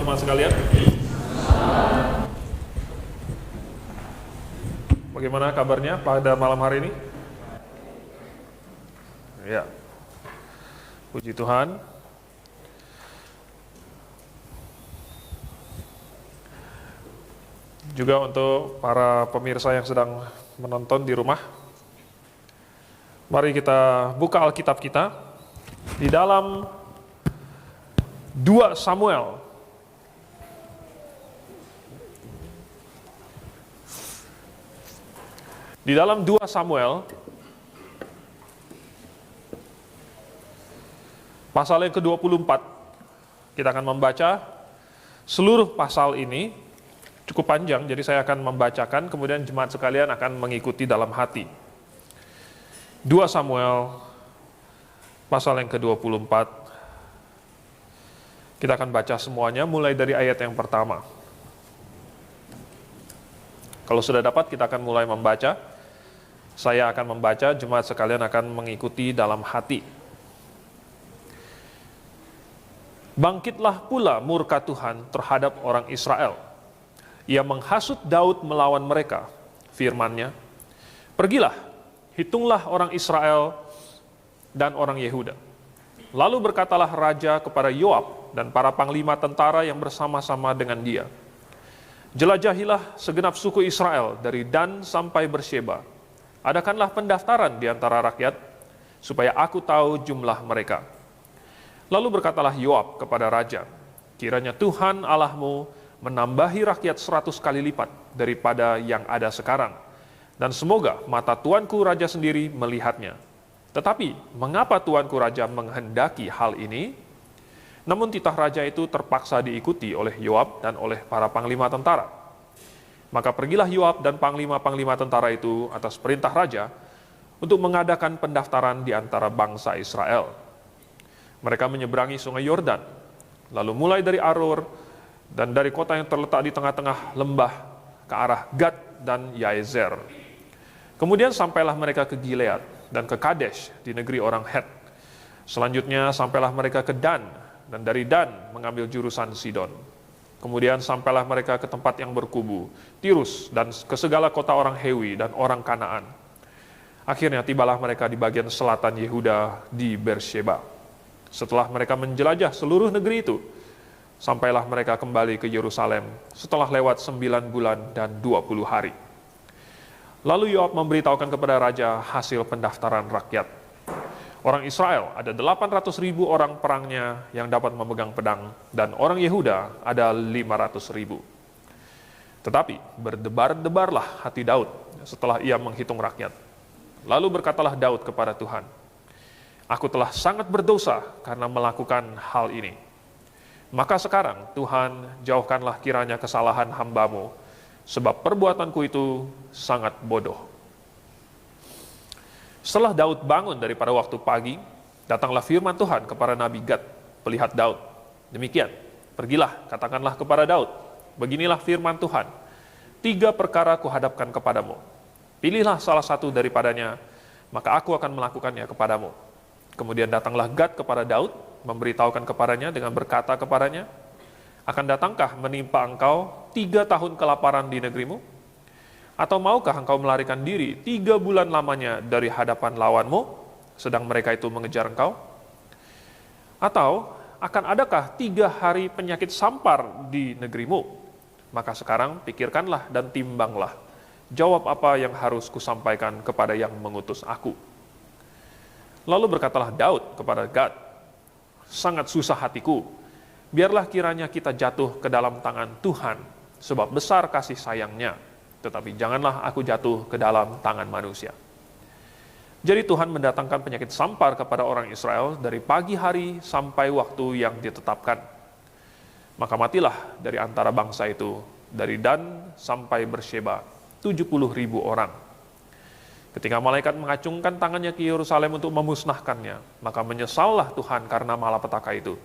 jemaat sekalian. Bagaimana kabarnya pada malam hari ini? Ya, puji Tuhan. Juga untuk para pemirsa yang sedang menonton di rumah, mari kita buka Alkitab kita di dalam 2 Samuel. Di dalam 2 Samuel, pasal yang ke-24, kita akan membaca seluruh pasal ini, cukup panjang, jadi saya akan membacakan, kemudian jemaat sekalian akan mengikuti dalam hati. 2 Samuel, pasal yang ke-24, kita akan baca semuanya mulai dari ayat yang pertama. Kalau sudah dapat, kita akan mulai membaca. Saya akan membaca, jemaat sekalian akan mengikuti dalam hati. Bangkitlah pula murka Tuhan terhadap orang Israel. Ia menghasut Daud melawan mereka. Firman-Nya, "Pergilah, hitunglah orang Israel dan orang Yehuda." Lalu berkatalah raja kepada Yoab dan para panglima tentara yang bersama-sama dengan dia, "Jelajahilah segenap suku Israel dari Dan sampai Bersheba. Adakanlah pendaftaran di antara rakyat, supaya aku tahu jumlah mereka." Lalu berkatalah Yoab kepada raja, "Kiranya Tuhan Allahmu menambahi rakyat 100 kali lipat daripada yang ada sekarang, dan semoga mata tuanku raja sendiri melihatnya. Tetapi mengapa tuanku raja menghendaki hal ini?" Namun titah raja itu terpaksa diikuti oleh Yoab dan oleh para panglima tentara. Maka pergilah Yoab dan panglima-panglima tentara itu atas perintah raja untuk mengadakan pendaftaran di antara bangsa Israel. Mereka menyeberangi sungai Yordan, lalu mulai dari Aror dan dari kota yang terletak di tengah-tengah lembah ke arah Gad dan Yaezer. Kemudian sampailah mereka ke Gilead dan ke Kadesh di negeri orang Het. Selanjutnya sampailah mereka ke Dan, dan dari Dan mengambil jurusan Sidon. Kemudian sampailah mereka ke tempat yang berkubu, Tirus, dan ke segala kota orang Hewi dan orang Kanaan. Akhirnya tibalah mereka di bagian selatan Yehuda di Bersheba. Setelah mereka menjelajah seluruh negeri itu, sampailah mereka kembali ke Yerusalem setelah lewat 9 bulan dan 20 hari. Lalu Yoab memberitahukan kepada raja hasil pendaftaran rakyat. Orang Israel ada 800.000 orang perangnya yang dapat memegang pedang, dan orang Yehuda ada 500.000. Tetapi berdebar-debarlah hati Daud setelah ia menghitung rakyat. Lalu berkatalah Daud kepada Tuhan, "Aku telah sangat berdosa karena melakukan hal ini. Maka sekarang Tuhan, jauhkanlah kiranya kesalahan hamba-Mu, sebab perbuatanku itu sangat bodoh." Setelah Daud bangun daripada waktu pagi, datanglah firman Tuhan kepada Nabi Gad, pelihat Daud. Demikian, "Pergilah, katakanlah kepada Daud, beginilah firman Tuhan, 3 perkara kuhadapkan kepadamu. Pilihlah salah satu daripadanya, maka aku akan melakukannya kepadamu." Kemudian datanglah Gad kepada Daud, memberitahukan kepadanya dengan berkata kepadanya, "Akan datangkah menimpa engkau 3 tahun kelaparan di negerimu? Atau maukah engkau melarikan diri 3 bulan lamanya dari hadapan lawanmu, sedang mereka itu mengejar engkau? Atau akan adakah 3 hari penyakit sampar di negerimu? Maka sekarang pikirkanlah dan timbanglah, jawab apa yang harus kusampaikan kepada yang mengutus aku." Lalu berkatalah Daud kepada Gad, "Sangat susah hatiku, biarlah kiranya kita jatuh ke dalam tangan Tuhan, sebab besar kasih sayangnya. Tetapi janganlah aku jatuh ke dalam tangan manusia." Jadi Tuhan mendatangkan penyakit sampar kepada orang Israel dari pagi hari sampai waktu yang ditetapkan. Maka matilah dari antara bangsa itu, dari Dan sampai Bersheba, 70.000 orang. Ketika malaikat mengacungkan tangannya ke Yerusalem untuk memusnahkannya, maka menyesallah Tuhan karena malapetaka itu.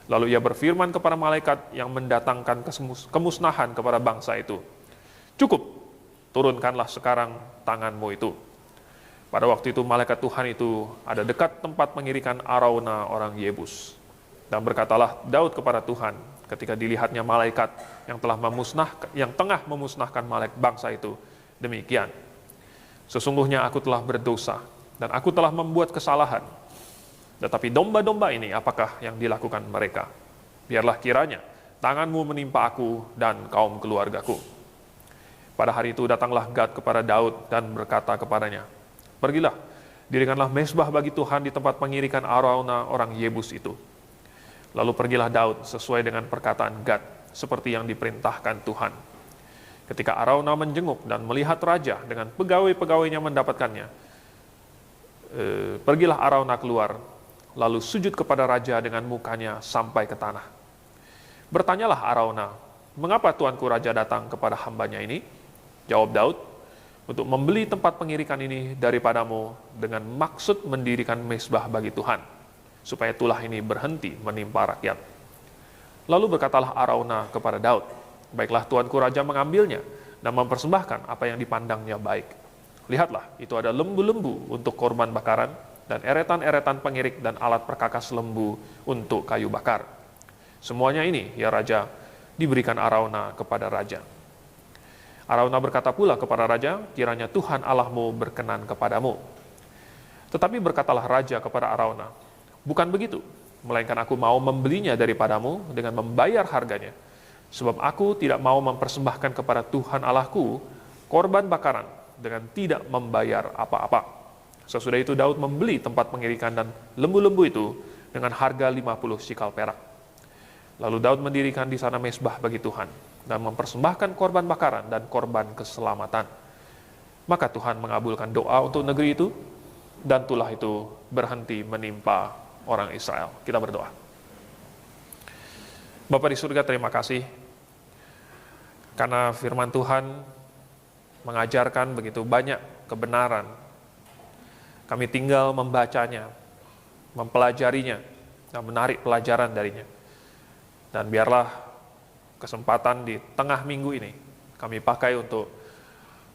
Lalu ia berfirman kepada malaikat yang mendatangkan kemusnahan kepada bangsa itu, "Cukup, turunkanlah sekarang tanganmu itu." Pada waktu itu malaikat Tuhan itu ada dekat tempat pengirikan Arauna orang Yebus. Dan berkatalah Daud kepada Tuhan, ketika dilihatnya malaikat yang tengah memusnahkan bangsa itu. Demikian, sesungguhnya aku telah berdosa dan aku telah membuat kesalahan. Tetapi domba-domba ini apakah yang dilakukan mereka? Biarlah kiranya tanganmu menimpa aku dan kaum keluargaku. Pada hari itu datanglah Gad kepada Daud dan berkata kepadanya, pergilah, dirikanlah mezbah bagi Tuhan di tempat pengirikan Arauna orang Yebus itu. Lalu pergilah Daud sesuai dengan perkataan Gad, seperti yang diperintahkan Tuhan. Ketika Arauna menjenguk dan melihat raja dengan pegawai-pegawainya mendapatkannya, pergilah Arauna keluar, lalu sujud kepada raja dengan mukanya sampai ke tanah. Bertanyalah Arauna, mengapa tuanku raja datang kepada hambanya ini? Jawab Daud, untuk membeli tempat pengirikan ini daripadamu dengan maksud mendirikan mezbah bagi Tuhan, supaya tulah ini berhenti menimpa rakyat. Lalu berkatalah Arauna kepada Daud, baiklah tuanku raja mengambilnya dan mempersembahkan apa yang dipandangnya baik. Lihatlah, itu ada lembu-lembu untuk korban bakaran, dan eretan-eretan pengirik dan alat perkakas lembu untuk kayu bakar. Semuanya ini, ya raja, diberikan Arauna kepada raja. Arauna berkata pula kepada raja, kiranya Tuhan Allahmu berkenan kepadamu. Tetapi berkatalah raja kepada Arauna, bukan begitu, melainkan aku mau membelinya daripadamu dengan membayar harganya, sebab aku tidak mau mempersembahkan kepada Tuhan Allahku korban bakaran dengan tidak membayar apa-apa. Sesudah itu Daud membeli tempat pengirikan dan lembu-lembu itu dengan harga 50 sikal perak. Lalu Daud mendirikan di sana mezbah bagi Tuhan dan mempersembahkan korban bakaran dan korban keselamatan. Maka Tuhan mengabulkan doa untuk negeri itu, dan tulah itu berhenti menimpa orang Israel. Kita berdoa. Bapa di surga, terima kasih karena firman Tuhan mengajarkan begitu banyak kebenaran. Kami tinggal membacanya, mempelajarinya, dan menarik pelajaran darinya. Dan biarlah kesempatan di tengah minggu ini kami pakai untuk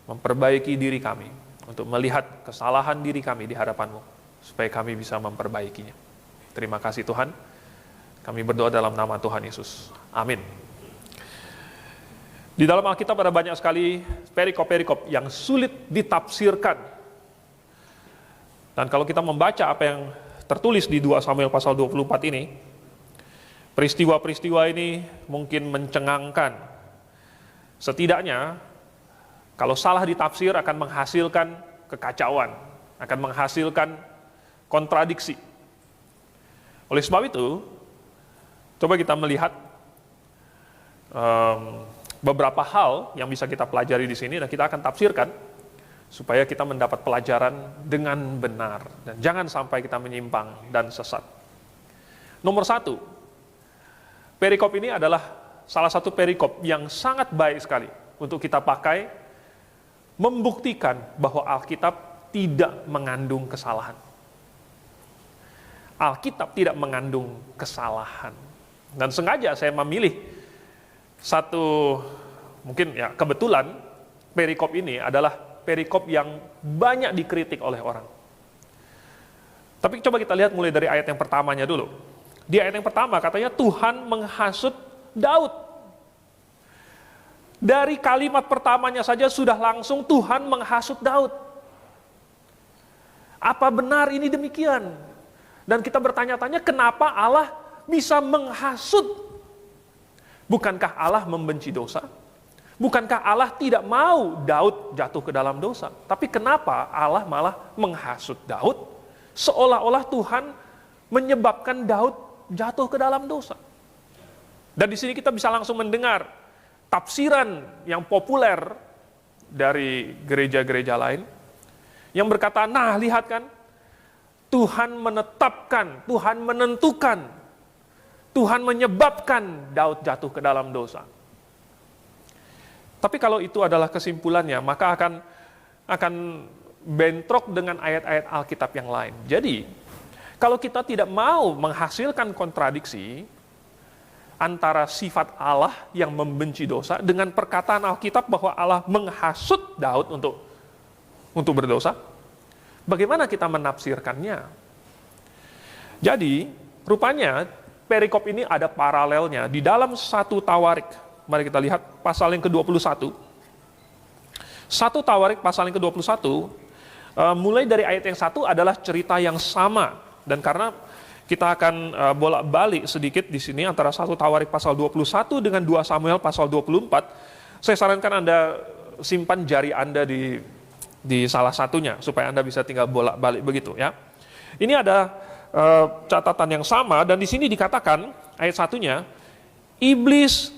memperbaiki diri kami, untuk melihat kesalahan diri kami di hadapan-Mu, supaya kami bisa memperbaikinya. Terima kasih Tuhan. Kami berdoa dalam nama Tuhan Yesus. Amin. Di dalam Alkitab ada banyak sekali perikop-perikop yang sulit ditafsirkan. Dan kalau kita membaca apa yang tertulis di 2 Samuel pasal 24 ini, peristiwa-peristiwa ini mungkin mencengangkan. Setidaknya, kalau salah ditafsir akan menghasilkan kekacauan, akan menghasilkan kontradiksi. Oleh sebab itu, coba kita melihat beberapa hal yang bisa kita pelajari di sini dan kita akan tafsirkan supaya kita mendapat pelajaran dengan benar dan jangan sampai kita menyimpang dan sesat. Nomor 1, perikop ini adalah salah satu perikop yang sangat baik sekali untuk kita pakai membuktikan bahwa Alkitab tidak mengandung kesalahan. Alkitab tidak mengandung kesalahan. Dan sengaja saya memilih satu, mungkin ya kebetulan perikop ini adalah perikop yang banyak dikritik oleh orang. Tapi coba kita lihat mulai dari ayat yang pertamanya dulu. Di ayat yang pertama katanya Tuhan menghasut Daud. Dari kalimat pertamanya saja sudah langsung Tuhan menghasut Daud. Apa benar ini demikian? Dan kita bertanya-tanya kenapa Allah bisa menghasut? Bukankah Allah membenci dosa? Bukankah Allah tidak mau Daud jatuh ke dalam dosa? Tapi kenapa Allah malah menghasut Daud? Seolah-olah Tuhan menyebabkan Daud jatuh ke dalam dosa. Dan di sini kita bisa langsung mendengar tafsiran yang populer dari gereja-gereja lain yang berkata, nah lihat kan, Tuhan menetapkan, Tuhan menentukan, Tuhan menyebabkan Daud jatuh ke dalam dosa. Tapi kalau itu adalah kesimpulannya, maka akan bentrok dengan ayat-ayat Alkitab yang lain. Jadi, kalau kita tidak mau menghasilkan kontradiksi antara sifat Allah yang membenci dosa dengan perkataan Alkitab bahwa Allah menghasut Daud untuk berdosa, bagaimana kita menafsirkannya? Jadi, rupanya perikop ini ada paralelnya di dalam 1 Tawarik. Mari kita lihat pasal yang ke-21. 1 Tawarik pasal yang ke-21, mulai dari ayat yang 1 adalah cerita yang sama. Dan karena kita akan bolak-balik sedikit di sini antara 1 Tawarik pasal 21 dengan 2 Samuel pasal 24, saya sarankan Anda simpan jari Anda di salah satunya, supaya Anda bisa tinggal bolak-balik begitu ya. Ini ada catatan yang sama, dan di sini dikatakan, ayat 1-nya, iblis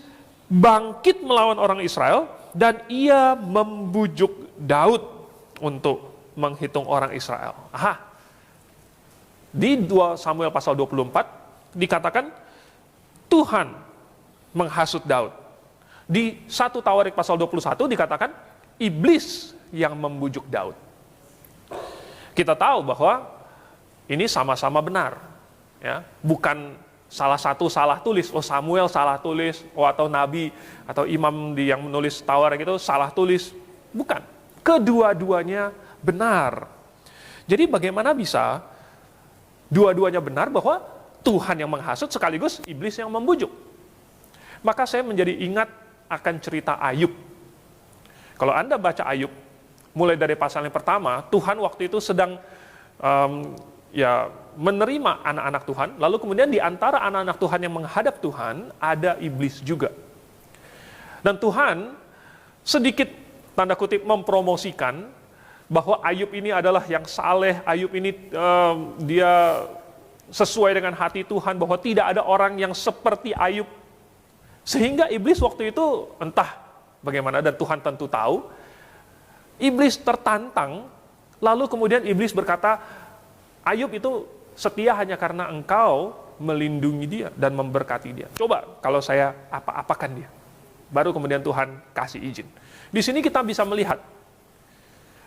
bangkit melawan orang Israel, dan ia membujuk Daud untuk menghitung orang Israel. Di 2 Samuel pasal 24 dikatakan Tuhan menghasut Daud. Di 1 Tawarik pasal 21 dikatakan iblis yang membujuk Daud. Kita tahu bahwa ini sama-sama benar, ya, bukan salah satu salah tulis, Samuel salah tulis, atau nabi atau imam yang menulis Tawarik itu salah tulis, bukan. Kedua-duanya benar. Jadi bagaimana bisa dua-duanya benar bahwa Tuhan yang menghasut sekaligus iblis yang membujuk? Maka saya menjadi ingat akan cerita Ayub. Kalau Anda baca Ayub, mulai dari pasal yang pertama, Tuhan waktu itu sedang menerima anak-anak Tuhan, lalu kemudian di antara anak-anak Tuhan yang menghadap Tuhan, ada iblis juga. Dan Tuhan sedikit, tanda kutip, mempromosikan bahwa Ayub ini adalah yang saleh, Ayub ini dia sesuai dengan hati Tuhan, bahwa tidak ada orang yang seperti Ayub. Sehingga iblis waktu itu entah bagaimana, dan Tuhan tentu tahu, iblis tertantang, lalu kemudian iblis berkata, Ayub itu setia hanya karena engkau melindungi dia dan memberkati dia. Coba kalau saya apa-apakan dia. Baru kemudian Tuhan kasih izin. Di sini kita bisa melihat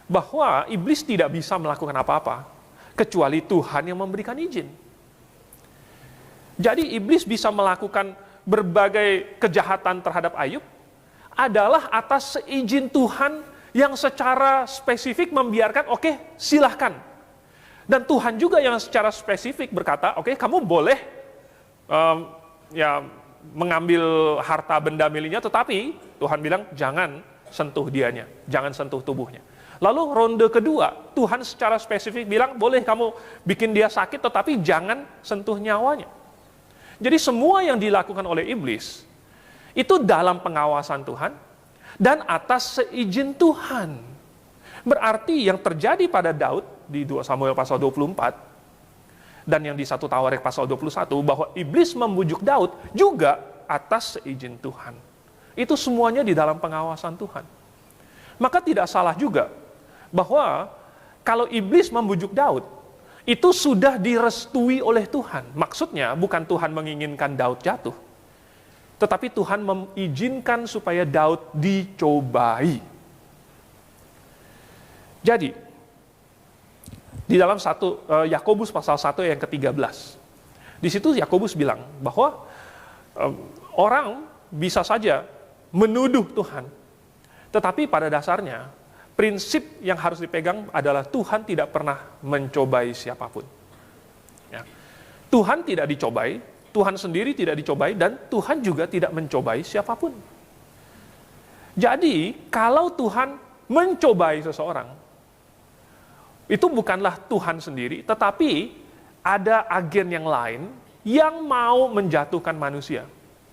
bahwa iblis tidak bisa melakukan apa-apa kecuali Tuhan yang memberikan izin. Jadi iblis bisa melakukan berbagai kejahatan terhadap Ayub adalah atas seizin Tuhan yang secara spesifik membiarkan, oke, silahkan. Dan Tuhan juga yang secara spesifik berkata, oke, kamu boleh mengambil harta benda miliknya, tetapi Tuhan bilang jangan sentuh dianya, jangan sentuh tubuhnya. Lalu ronde kedua, Tuhan secara spesifik bilang, boleh kamu bikin dia sakit, tetapi jangan sentuh nyawanya. Jadi semua yang dilakukan oleh iblis itu dalam pengawasan Tuhan dan atas seizin Tuhan. Berarti yang terjadi pada Daud di 2 Samuel pasal 24 dan yang di 1 Tawarik pasal 21, bahwa iblis membujuk Daud juga atas seizin Tuhan. Itu semuanya di dalam pengawasan Tuhan. Maka tidak salah juga bahwa kalau iblis membujuk Daud, itu sudah direstui oleh Tuhan. Maksudnya bukan Tuhan menginginkan Daud jatuh, tetapi Tuhan mengizinkan supaya Daud dicobai. Jadi, di dalam Yakobus pasal 1 yang ke-13, di situ Yakobus bilang bahwa orang bisa saja menuduh Tuhan, tetapi pada dasarnya prinsip yang harus dipegang adalah Tuhan tidak pernah mencobai siapapun. Ya. Tuhan tidak dicobai, Tuhan sendiri tidak dicobai, dan Tuhan juga tidak mencobai siapapun. Jadi, kalau Tuhan mencobai seseorang, itu bukanlah Tuhan sendiri, tetapi ada agen yang lain yang mau menjatuhkan manusia,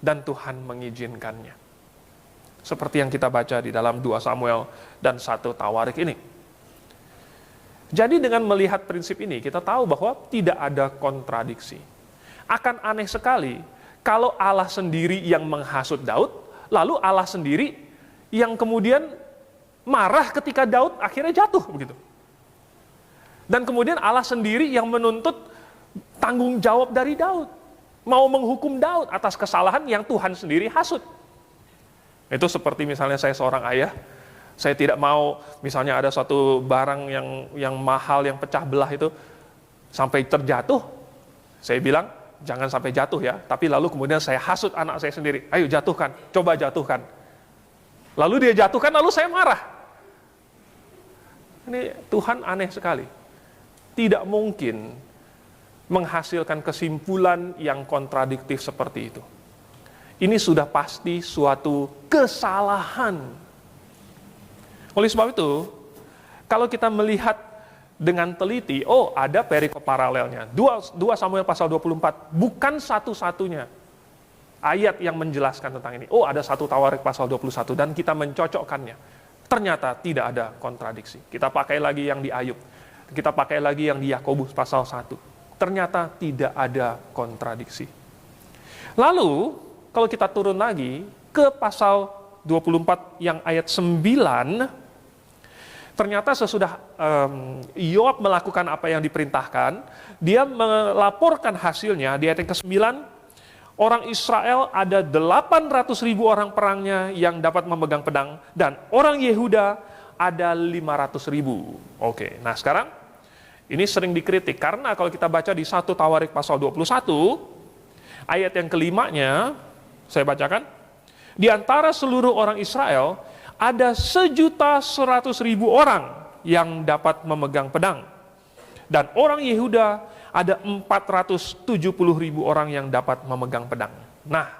dan Tuhan mengizinkannya. Seperti yang kita baca di dalam 2 Samuel dan 1 Tawarik ini. Jadi dengan melihat prinsip ini, kita tahu bahwa tidak ada kontradiksi. Akan aneh sekali kalau Allah sendiri yang menghasut Daud, lalu Allah sendiri yang kemudian marah ketika Daud akhirnya jatuh begitu. Dan kemudian Allah sendiri yang menuntut tanggung jawab dari Daud, mau menghukum Daud atas kesalahan yang Tuhan sendiri hasut. Itu seperti misalnya saya seorang ayah, saya tidak mau misalnya ada suatu barang yang mahal, yang pecah belah itu sampai terjatuh, saya bilang jangan sampai jatuh ya, tapi lalu kemudian saya hasut anak saya sendiri, ayo jatuhkan, coba jatuhkan. Lalu dia jatuhkan, lalu saya marah. Ini Tuhan aneh sekali. Tidak mungkin menghasilkan kesimpulan yang kontradiktif seperti itu. Ini sudah pasti suatu kesalahan. Oleh sebab itu, kalau kita melihat dengan teliti, oh ada perikop paralelnya. 2 Samuel pasal 24, bukan satu-satunya ayat yang menjelaskan tentang ini. Oh ada 1 Tawarik pasal 21, dan kita mencocokkannya. Ternyata tidak ada kontradiksi. Kita pakai lagi yang di Ayub. Kita pakai lagi yang di Yakobus pasal 1. Ternyata tidak ada kontradiksi. Lalu, kalau kita turun lagi ke pasal 24 yang ayat 9, ternyata sesudah Yoab melakukan apa yang diperintahkan, dia melaporkan hasilnya di ayat yang ke-9, orang Israel ada 800.000 orang perangnya yang dapat memegang pedang, dan orang Yehuda ada 500.000. Oke, nah sekarang ini sering dikritik, karena kalau kita baca di 1 Tawarik pasal 21, ayat yang kelimanya, saya bacakan, di antara seluruh orang Israel, ada 1.100.000 orang yang dapat memegang pedang. Dan orang Yehuda ada 470.000 orang yang dapat memegang pedang. Nah,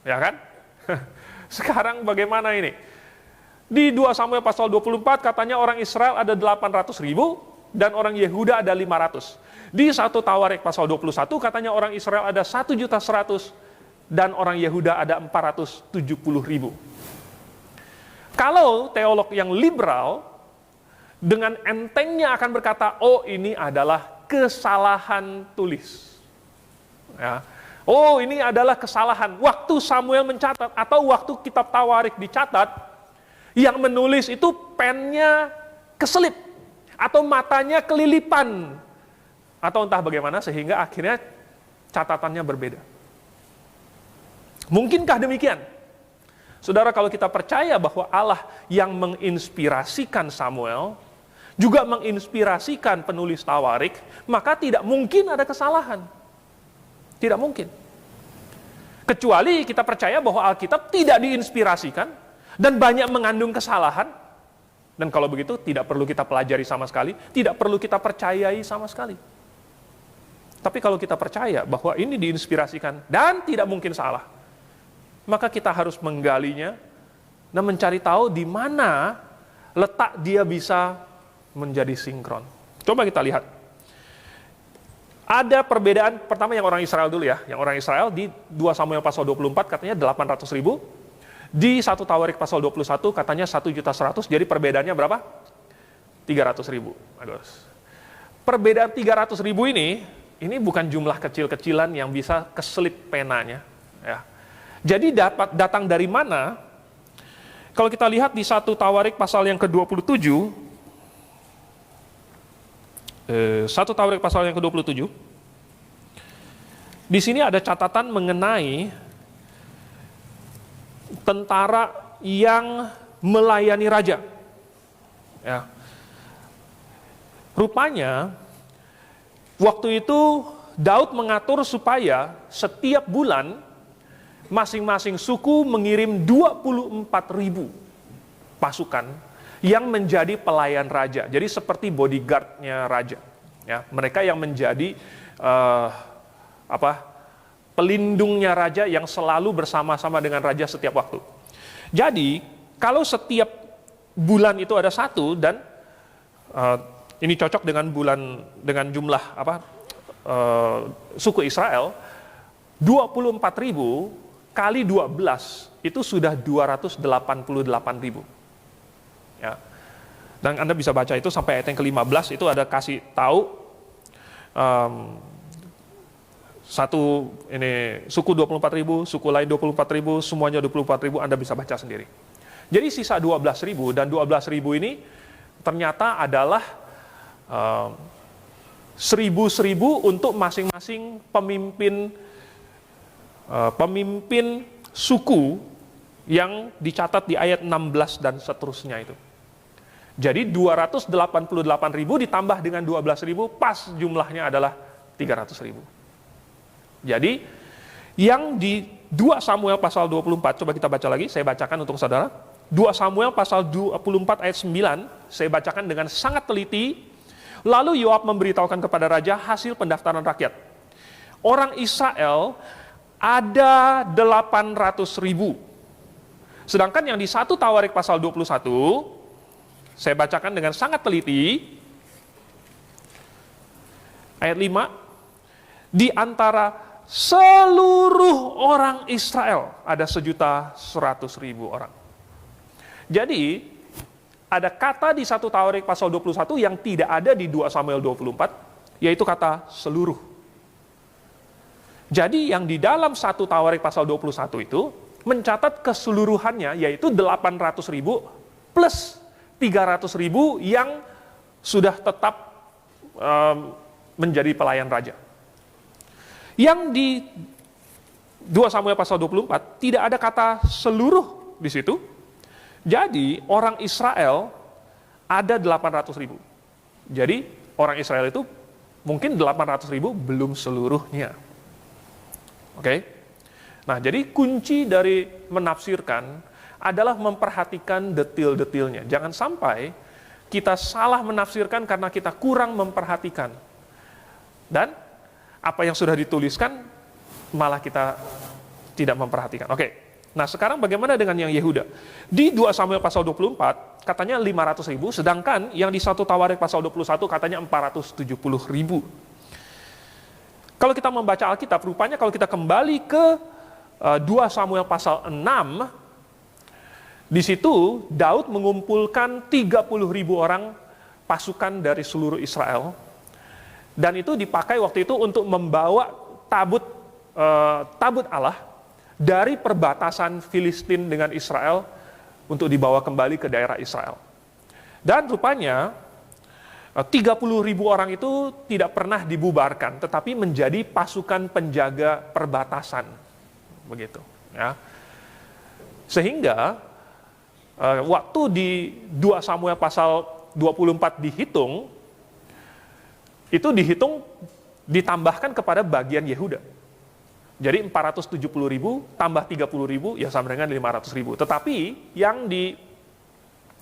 ya kan? Sekarang bagaimana ini? Di 2 Samuel pasal 24 katanya orang Israel ada 800.000 dan orang Yehuda ada 500. Di 1 Tawarik pasal 21 katanya orang Israel ada 1.100.000 dan orang Yehuda ada 470.000. Kalau teolog yang liberal dengan entengnya akan berkata, oh ini adalah kesalahan tulis. Ya. Oh ini adalah kesalahan. Waktu Samuel mencatat atau waktu kitab Tawarik dicatat, yang menulis itu pennya keselip atau matanya kelilipan atau entah bagaimana sehingga akhirnya catatannya berbeda. Mungkinkah demikian? Saudara, kalau kita percaya bahwa Allah yang menginspirasikan Samuel juga menginspirasikan penulis Tawarik, maka tidak mungkin ada kesalahan. Tidak mungkin. Kecuali kita percaya bahwa Alkitab tidak diinspirasikan dan banyak mengandung kesalahan. Dan kalau begitu tidak perlu kita pelajari sama sekali, tidak perlu kita percayai sama sekali. Tapi kalau kita percaya bahwa ini diinspirasikan dan tidak mungkin salah, maka kita harus menggalinya dan mencari tahu di mana letak dia bisa menjadi sinkron. Coba kita lihat. Ada perbedaan, pertama yang orang Israel dulu ya. Yang orang Israel di 2 Samuel pasal 24 katanya 800.000. Di 1 Tawarik pasal 21 katanya 1.100.000. Jadi perbedaannya berapa? 300.000. Perbedaan 300.000 ini bukan jumlah kecil-kecilan yang bisa keselip penanya. Ya. Jadi datang dari mana? Kalau kita lihat di 1 Tawarik pasal yang ke-27, 1 Tawarik pasal yang ke-27, di sini ada catatan mengenai tentara yang melayani raja. Ya. Rupanya, waktu itu Daud mengatur supaya setiap bulan masing-masing suku mengirim 24.000 pasukan yang menjadi pelayan raja. Jadi seperti bodyguard-nya raja. Ya, mereka yang menjadi pelindungnya raja yang selalu bersama-sama dengan raja setiap waktu. Jadi kalau setiap bulan itu ada satu dan ini cocok dengan jumlah suku Israel, 24.000 kali 12 itu sudah 288.000. Ya. Dan Anda bisa baca itu sampai ayat yang ke-15, itu ada kasih tahu satu ini suku 24.000, suku lain 24.000, semuanya 24.000, Anda bisa baca sendiri. Jadi sisa 12.000 dan 12.000 ini ternyata adalah 1.000 untuk masing-masing pemimpin suku yang dicatat di ayat 16 dan seterusnya itu. Jadi 288.000 ditambah dengan 12.000 pas jumlahnya adalah 300.000. Jadi yang di 2 Samuel pasal 24, coba kita baca lagi, saya bacakan untuk saudara. 2 Samuel pasal 24 ayat 9, saya bacakan dengan sangat teliti. Lalu Yoab memberitahukan kepada raja hasil pendaftaran rakyat. Orang Israel ada 800.000. Sedangkan yang di 1 Tawarik pasal 21, saya bacakan dengan sangat teliti, ayat 5, di antara seluruh orang Israel ada 1.100.000 orang. Jadi, ada kata di 1 Tawarik pasal 21 yang tidak ada di 2 Samuel 24, yaitu kata seluruh. Jadi, yang di dalam 1 Tawarik pasal 21 itu mencatat keseluruhannya, yaitu 800.000 plus 300.000 yang sudah tetap menjadi pelayan raja. Yang di 2 Samuel pasal 24 tidak ada kata seluruh di situ. Jadi orang Israel ada 800.000. Jadi orang Israel itu mungkin 800.000 belum seluruhnya. Oke? Nah, jadi kunci dari menafsirkan adalah memperhatikan detil-detilnya. Jangan sampai kita salah menafsirkan karena kita kurang memperhatikan. Dan apa yang sudah dituliskan malah kita tidak memperhatikan. Oke. Nah, sekarang bagaimana dengan yang Yehuda? Di 2 Samuel pasal 24 katanya 500.000, sedangkan yang di 1 Tawarik pasal 21 katanya 470.000. Kalau kita membaca Alkitab, rupanya kalau kita kembali ke 2 Samuel pasal 6, di situ Daud mengumpulkan 30.000 orang pasukan dari seluruh Israel, dan itu dipakai waktu itu untuk membawa tabut Allah dari perbatasan Filistin dengan Israel untuk dibawa kembali ke daerah Israel. Dan rupanya 30.000 orang itu tidak pernah dibubarkan, tetapi menjadi pasukan penjaga perbatasan, begitu. Ya. Sehingga waktu di 2 Samuel pasal 24 dihitung, itu dihitung ditambahkan kepada bagian Yehuda. Jadi 470.000 tambah 30.000 ya sama dengan 500.000. Tetapi yang di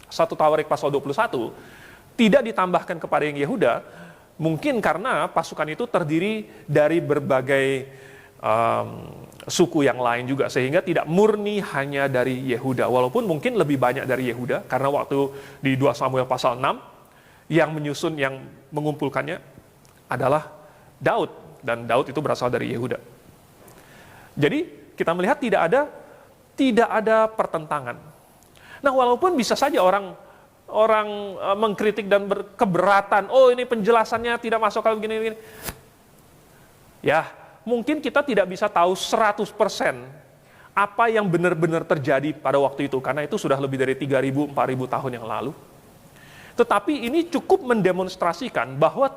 1 Tawarik pasal 21 tidak ditambahkan kepada yang Yehuda, mungkin karena pasukan itu terdiri dari berbagai suku yang lain juga, sehingga tidak murni hanya dari Yehuda, walaupun mungkin lebih banyak dari Yehuda, karena waktu di 2 Samuel pasal 6, yang menyusun, yang mengumpulkannya adalah Daud, dan Daud itu berasal dari Yehuda. Jadi kita melihat tidak ada pertentangan. Nah, walaupun bisa saja orang mengkritik dan berkeberatan, oh ini penjelasannya tidak masuk kalau begini. Ya, mungkin kita tidak bisa tahu 100% apa yang benar-benar terjadi pada waktu itu, karena itu sudah lebih dari 3.000-4.000 tahun yang lalu. Tetapi ini cukup mendemonstrasikan bahwa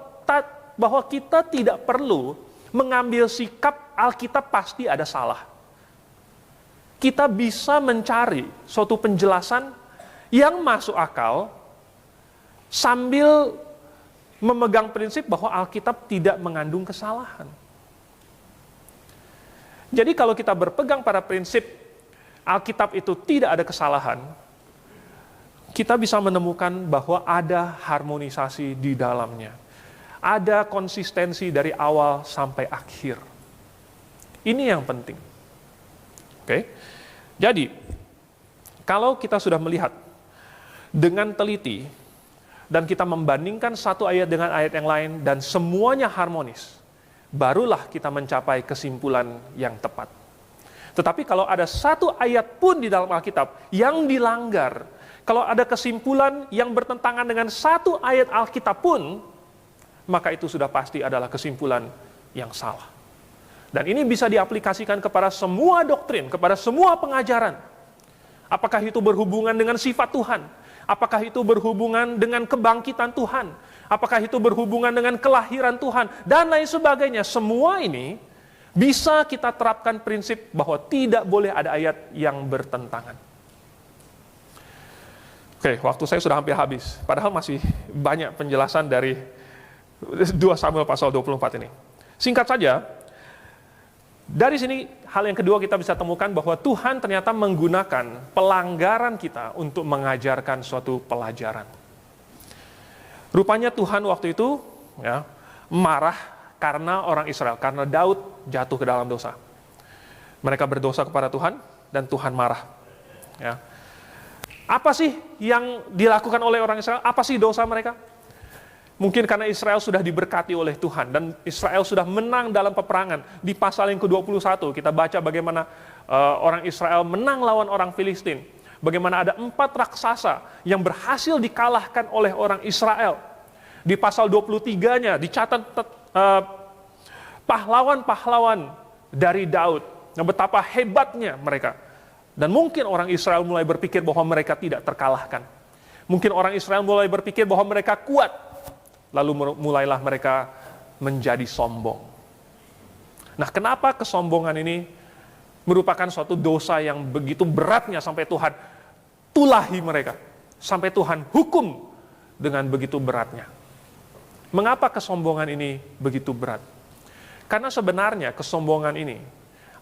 kita tidak perlu mengambil sikap Alkitab pasti ada salah. Kita bisa mencari suatu penjelasan yang masuk akal sambil memegang prinsip bahwa Alkitab tidak mengandung kesalahan. Jadi kalau kita berpegang pada prinsip Alkitab itu tidak ada kesalahan, kita bisa menemukan bahwa ada harmonisasi di dalamnya. Ada konsistensi dari awal sampai akhir. Ini yang penting. Oke? Jadi, kalau kita sudah melihat dengan teliti, dan kita membandingkan satu ayat dengan ayat yang lain, dan semuanya harmonis, barulah kita mencapai kesimpulan yang tepat. Tetapi kalau ada satu ayat pun di dalam Alkitab yang dilanggar, kalau ada kesimpulan yang bertentangan dengan satu ayat Alkitab pun, maka itu sudah pasti adalah kesimpulan yang salah. Dan ini bisa diaplikasikan kepada semua doktrin, kepada semua pengajaran. Apakah itu berhubungan dengan sifat Tuhan? Apakah itu berhubungan dengan kebangkitan Tuhan? Apakah itu berhubungan dengan kelahiran Tuhan? Dan lain sebagainya. Semua ini bisa kita terapkan prinsip bahwa tidak boleh ada ayat yang bertentangan. Oke, waktu saya sudah hampir habis. Padahal masih banyak penjelasan dari 2 Samuel pasal 24 ini. Singkat saja, dari sini hal yang kedua kita bisa temukan bahwa Tuhan ternyata menggunakan pelanggaran kita untuk mengajarkan suatu pelajaran. Rupanya Tuhan waktu itu ya, marah karena orang Israel, karena Daud jatuh ke dalam dosa. Mereka berdosa kepada Tuhan dan Tuhan marah. Ya. Apa sih yang dilakukan oleh orang Israel? Apa sih dosa mereka? Mungkin karena Israel sudah diberkati oleh Tuhan dan Israel sudah menang dalam peperangan. Di pasal yang ke-21 kita baca bagaimana orang Israel menang lawan orang Filistin. Bagaimana ada 4 raksasa yang berhasil dikalahkan oleh orang Israel. Di pasal 23-nya dicatat pahlawan-pahlawan dari Daud. Yang betapa hebatnya mereka. Dan mungkin orang Israel mulai berpikir bahwa mereka tidak terkalahkan. Mungkin orang Israel mulai berpikir bahwa mereka kuat. Lalu mulailah mereka menjadi sombong. Nah, kenapa kesombongan ini merupakan suatu dosa yang begitu beratnya sampai Tuhan tulahi mereka. Sampai Tuhan hukum dengan begitu beratnya. Mengapa kesombongan ini begitu berat? Karena sebenarnya kesombongan ini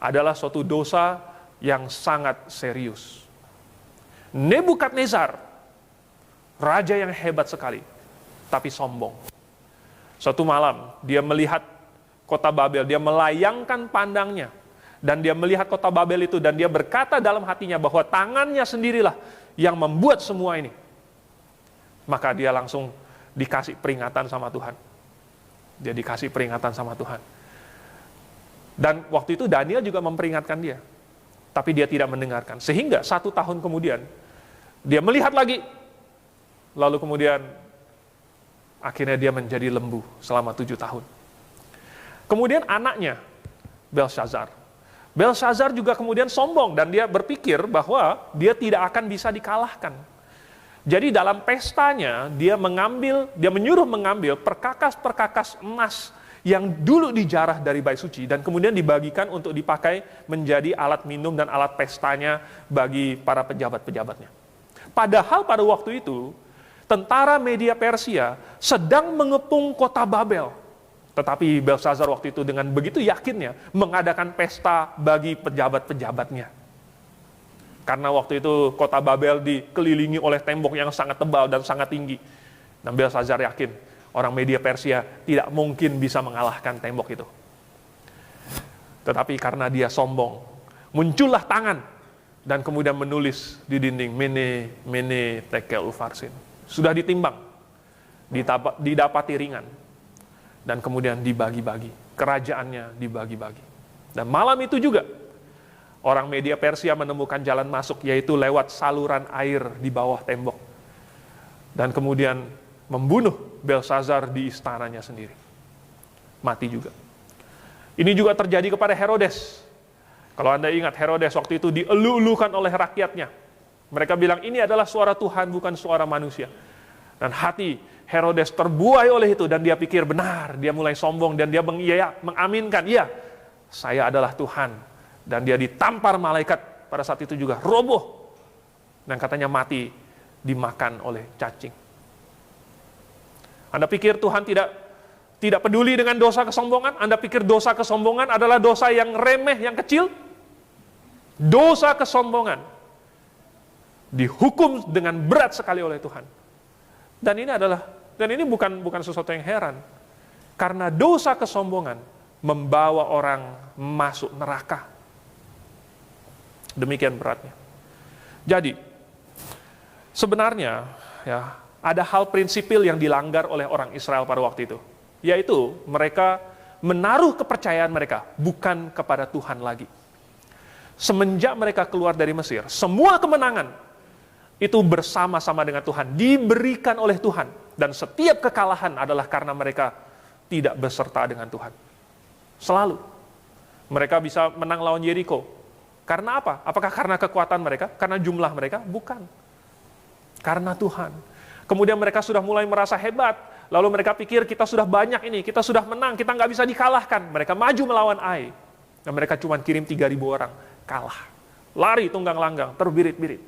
adalah suatu dosa yang sangat serius. Nebukadnezar, raja yang hebat sekali, tapi sombong. Suatu malam, dia melihat kota Babel, dia melayangkan pandangnya, dan dia melihat kota Babel itu, dan dia berkata dalam hatinya bahwa tangannya sendirilah yang membuat semua ini. Maka dia langsung dikasih peringatan sama Tuhan. Dia dikasih peringatan sama Tuhan. Dan waktu itu Daniel juga memperingatkan dia. Tapi dia tidak mendengarkan. Sehingga 1 tahun kemudian, dia melihat lagi. Lalu kemudian, akhirnya dia menjadi lembu selama 7 tahun. Kemudian anaknya, Belshazzar. Belshazzar juga kemudian sombong. Dan dia berpikir bahwa dia tidak akan bisa dikalahkan. Jadi dalam pestanya, dia menyuruh mengambil perkakas-perkakas emas yang dulu dijarah dari bait suci dan kemudian dibagikan untuk dipakai menjadi alat minum dan alat pestanya bagi para pejabat-pejabatnya. Padahal pada waktu itu, tentara Media Persia sedang mengepung kota Babel. Tetapi Belshazzar waktu itu dengan begitu yakinnya mengadakan pesta bagi pejabat-pejabatnya. Karena waktu itu kota Babel dikelilingi oleh tembok yang sangat tebal dan sangat tinggi. Dan Belshazzar yakin orang Media Persia tidak mungkin bisa mengalahkan tembok itu. Tetapi karena dia sombong, muncullah tangan dan kemudian menulis di dinding, Mene, Tekel, Ufarsin. Sudah ditimbang, didapati ringan, dan kemudian dibagi-bagi. Kerajaannya dibagi-bagi. Dan malam itu juga, orang Media Persia menemukan jalan masuk, yaitu lewat saluran air di bawah tembok. Dan kemudian membunuh Belshazzar di istananya sendiri. Mati juga. Ini juga terjadi kepada Herodes. Kalau Anda ingat, Herodes waktu itu dielu-elukan oleh rakyatnya. Mereka bilang, ini adalah suara Tuhan, bukan suara manusia. Dan hati Herodes terbuai oleh itu, dan dia pikir benar, dia mulai sombong, dan dia mengaminkan, iya, saya adalah Tuhan. Dan dia ditampar malaikat, pada saat itu juga roboh. Dan katanya mati, dimakan oleh cacing. Anda pikir Tuhan tidak peduli dengan dosa kesombongan? Anda pikir dosa kesombongan adalah dosa yang remeh, yang kecil? Dosa kesombongan dihukum dengan berat sekali oleh Tuhan. Dan ini bukan sesuatu yang heran. Karena dosa kesombongan membawa orang masuk neraka. Demikian beratnya. Jadi, sebenarnya ya, ada hal prinsipil yang dilanggar oleh orang Israel pada waktu itu. Yaitu mereka menaruh kepercayaan mereka bukan kepada Tuhan lagi. Semenjak mereka keluar dari Mesir, semua kemenangan itu bersama-sama dengan Tuhan, diberikan oleh Tuhan. Dan setiap kekalahan adalah karena mereka tidak beserta dengan Tuhan. Selalu. Mereka bisa menang lawan Yeriko. Karena apa? Apakah karena kekuatan mereka? Karena jumlah mereka? Bukan. Karena Tuhan. Kemudian mereka sudah mulai merasa hebat. Lalu mereka pikir kita sudah banyak ini, kita sudah menang, kita nggak bisa dikalahkan. Mereka maju melawan Ai. Dan mereka cuma kirim 3.000 orang. Kalah. Lari tunggang langgang, terbirit-birit.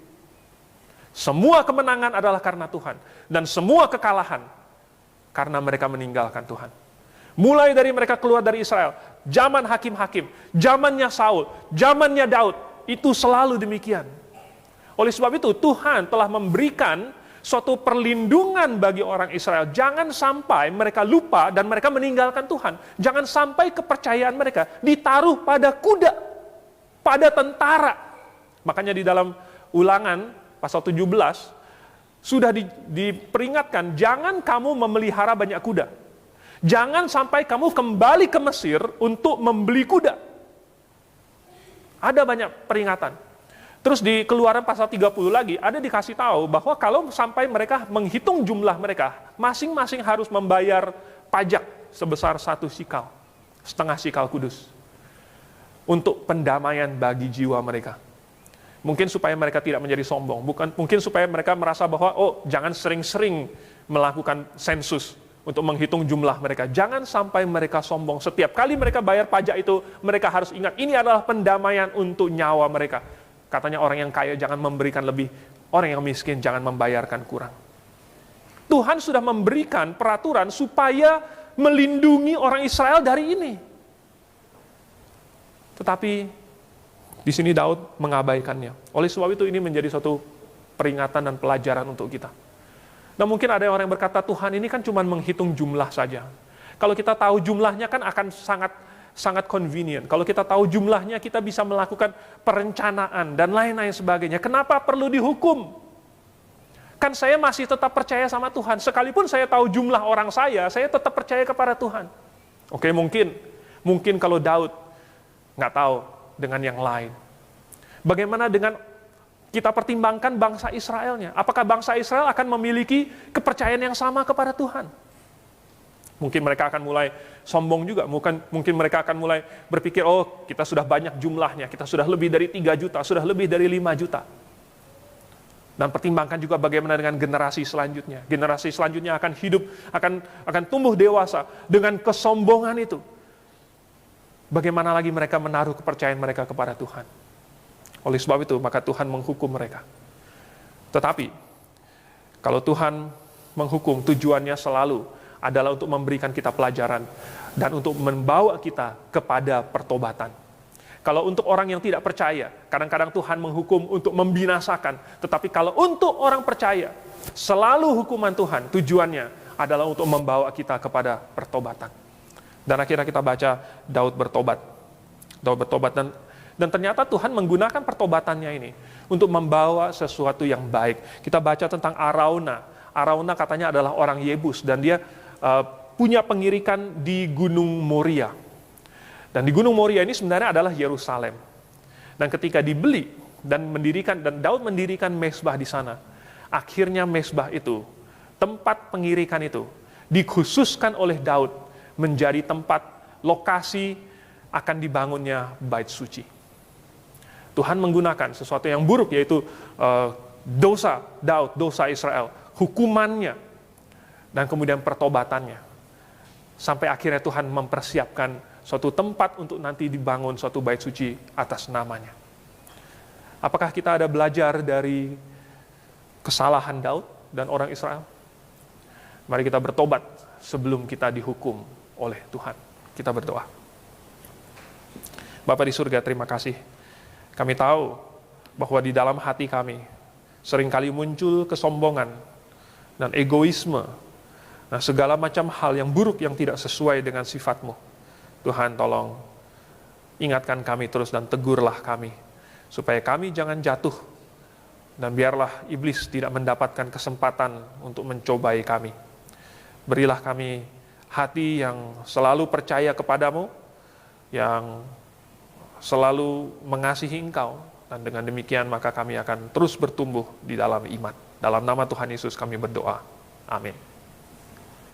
Semua kemenangan adalah karena Tuhan. Dan semua kekalahan karena mereka meninggalkan Tuhan. Mulai dari mereka keluar dari Israel, zaman hakim-hakim, zamannya Saul, zamannya Daud, itu selalu demikian. Oleh sebab itu Tuhan telah memberikan suatu perlindungan bagi orang Israel. Jangan sampai mereka lupa dan mereka meninggalkan Tuhan. Jangan sampai kepercayaan mereka ditaruh pada kuda, pada tentara. Makanya di dalam Ulangan pasal 17 sudah diperingatkan, jangan kamu memelihara banyak kuda. Jangan sampai kamu kembali ke Mesir untuk membeli kuda. Ada banyak peringatan. Terus di Keluaran pasal 30 lagi, ada dikasih tahu bahwa kalau sampai mereka menghitung jumlah mereka, masing-masing harus membayar pajak sebesar 1 sikal, setengah sikal kudus, untuk pendamaian bagi jiwa mereka. Mungkin supaya mereka tidak menjadi sombong, mungkin supaya mereka merasa bahwa, jangan sering-sering melakukan sensus untuk menghitung jumlah mereka. Jangan sampai mereka sombong. Setiap kali mereka bayar pajak itu, mereka harus ingat, ini adalah pendamaian untuk nyawa mereka. Katanya orang yang kaya jangan memberikan lebih, orang yang miskin jangan membayarkan kurang. Tuhan sudah memberikan peraturan supaya melindungi orang Israel dari ini. Tetapi di sini Daud mengabaikannya. Oleh sebab itu ini menjadi suatu peringatan dan pelajaran untuk kita. Nah, mungkin ada orang yang berkata, Tuhan ini kan cuma menghitung jumlah saja. Kalau kita tahu jumlahnya kan akan sangat convenient. Kalau kita tahu jumlahnya, kita bisa melakukan perencanaan dan lain-lain sebagainya. Kenapa perlu dihukum? Kan saya masih tetap percaya sama Tuhan. Sekalipun saya tahu jumlah orang saya tetap percaya kepada Tuhan. Oke, mungkin kalau Daud nggak tahu dengan yang lain. Bagaimana dengan kita pertimbangkan bangsa Israelnya? Apakah bangsa Israel akan memiliki kepercayaan yang sama kepada Tuhan? Mungkin mereka akan mulai sombong juga. Mungkin mereka akan mulai berpikir, kita sudah banyak jumlahnya, kita sudah lebih dari 3 juta, sudah lebih dari 5 juta. Dan pertimbangkan juga bagaimana dengan generasi selanjutnya. Generasi selanjutnya akan hidup, akan tumbuh dewasa dengan kesombongan itu. Bagaimana lagi mereka menaruh kepercayaan mereka kepada Tuhan? Oleh sebab itu, maka Tuhan menghukum mereka. Tetapi, kalau Tuhan menghukum, tujuannya selalu adalah untuk memberikan kita pelajaran dan untuk membawa kita kepada pertobatan. Kalau untuk orang yang tidak percaya, kadang-kadang Tuhan menghukum untuk membinasakan. Tetapi kalau untuk orang percaya, selalu hukuman Tuhan, tujuannya adalah untuk membawa kita kepada pertobatan. Dan akhirnya kita baca Daud bertobat. Dan ternyata Tuhan menggunakan pertobatannya ini untuk membawa sesuatu yang baik. Kita baca tentang Arauna. Arauna katanya adalah orang Yebus dan dia punya pengirikan di Gunung Moria. Dan di Gunung Moria ini sebenarnya adalah Yerusalem. Dan ketika dibeli dan Daud mendirikan mezbah di sana, akhirnya mezbah itu, tempat pengirikan itu, dikhususkan oleh Daud menjadi tempat lokasi akan dibangunnya bait suci. Tuhan menggunakan sesuatu yang buruk, yaitu dosa Daud, dosa Israel, hukumannya, dan kemudian pertobatannya. Sampai akhirnya Tuhan mempersiapkan suatu tempat untuk nanti dibangun suatu bait suci atas namanya. Apakah kita ada belajar dari kesalahan Daud dan orang Israel? Mari kita bertobat sebelum kita dihukum oleh Tuhan. Kita berdoa. Bapa di surga, terima kasih. Kami tahu bahwa di dalam hati kami seringkali muncul kesombongan dan egoisme, segala macam hal yang buruk yang tidak sesuai dengan sifat-Mu. Tuhan, tolong ingatkan kami terus dan tegurlah kami, supaya kami jangan jatuh, dan biarlah iblis tidak mendapatkan kesempatan untuk mencobai kami. Berilah kami hati yang selalu percaya kepadamu, yang selalu mengasihi Engkau, dan dengan demikian maka kami akan terus bertumbuh di dalam iman. Dalam nama Tuhan Yesus kami berdoa. Amin.